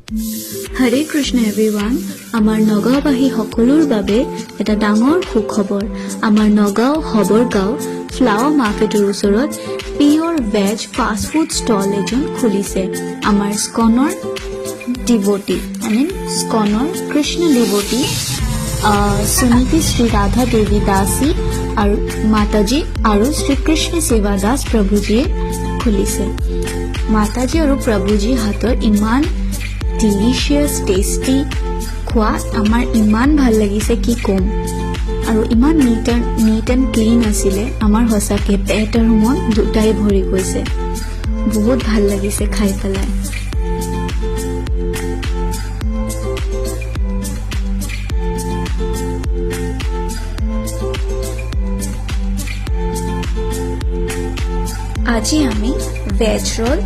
Hare Krishna everyone. আমাৰ নগাঁওবাসী সকলোৰ বাবে এটা ডাঙৰ সুখবৰ। আমাৰ নগাঁও হবৰগাঁও ফ্লাৱাৰ মাৰ্কেটৰ ওচৰত পিয়ৰ ভেজ ফাষ্ট ফুড ষ্টল এজন খুলিছে। আমাৰ স্কনৰ ডিভোটি স্কনৰ কৃষ্ণ ডিভোটি সুনীতি শ্ৰী ৰাধা দেৱী দাসী আৰু মাতাজী আৰু শ্ৰীকৃষ্ণ সেৱা দাস প্ৰভুজীয়ে খুলিছে। মাতাজী আৰু প্ৰভুজীৰ হাতৰ ইমান ডিলিচিয়াছ টেষ্টি খোৱা আমাৰ ইমান ভাল লাগিছে কি ক'ম। আৰু ইমান নিট এণ্ড ক্লিন আছিলে, আমাৰ সঁচাকৈ পেট আৰু মন দুটাই ভৰি গৈছে। বহুত ভাল লাগিছে খাই পেলাই। আজি আমি ভেজ ৰোল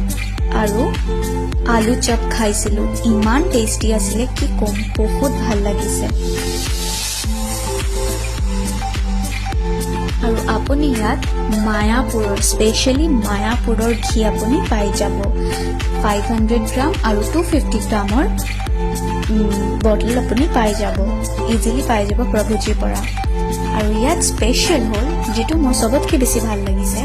আৰু আলু চপ খাইছিলোঁ। ইমান টেষ্টি আছিলে কি ক'ম, বহুত ভাল লাগিছে। আৰু আপুনি ইয়াত মায়াপুৰৰ স্পেচিয়েলি মায়াপুৰৰ ঘি আপুনি পাই যাব। 500 গ্ৰাম আৰু 250 গ্ৰামৰ বটল আপুনি পাই যাব, ইজিলি পাই যাব প্ৰভুজীৰ পৰা। আৰু ইয়াত স্পেচিয়েল হ'ল যিটো মোৰ চবতকৈ বেছি ভাল লাগিছে,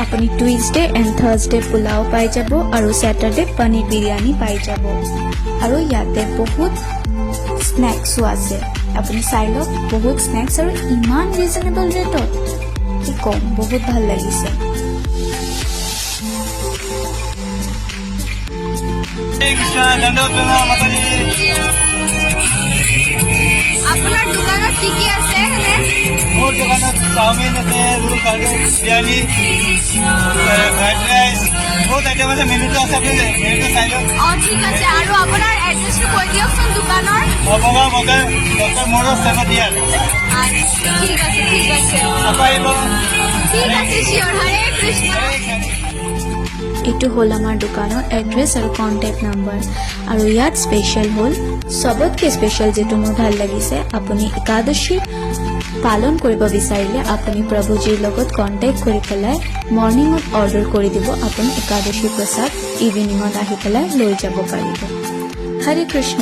আপুনি টুইজডে এণ্ড থাৰ্ছডে পোলাও পাই যাব আৰু ছেটাৰডে পনীৰ বিৰিয়ানী পাই যাব। আৰু ইয়াতে বহুত স্নেক্সো আছে, আপুনি চাই লওক। বহুত স্নেক্স আৰু ইমান ৰিজনেবল ৰেটত কি ক'ম, বহুত ভাল লাগিছে। আপোনাৰ দোকানত কি কি আছে? মোৰ দোকানত চাওমিন আছে, roll, burger, biryani, fried rice, বহুত আইটেম আছে। মেনুটো আছে, আপুনি মেনুটো চাই লওক। ঠিক আছে। আৰু আপোনাৰ এড্ৰেছটো কৈ দিয়কচোন দোকানৰ। নৱগাঁও বজাৰ ডক্টৰ মৰোজ চেভেটিয়াৰ। ঠিক আছে, ঠিক আছে, আকৌ আহিব। ঠিক আছে, চিয়'ৰ। হৰে কৃষ্ণ। এইটো হ'ল আমাৰ দোকানৰ এড্ৰেছ আৰু কণ্টেক্ট নাম্বাৰ। আৰু ইয়াত স্পেচিয়েল হ'ল, চবতকৈ স্পেচিয়েল যিটো মোৰ ভাল লাগিছে, আপুনি একাদশী পালন কৰিব বিচাৰিলে আপুনি প্ৰভুজীৰ লগত কণ্টেক্ট কৰি পেলাই মৰ্ণিঙত অৰ্ডাৰ কৰি দিব। আপুনি একাদশী প্ৰসাদ ইভিনিঙত আহি পেলাই লৈ যাব পাৰিব। হৰে কৃষ্ণ।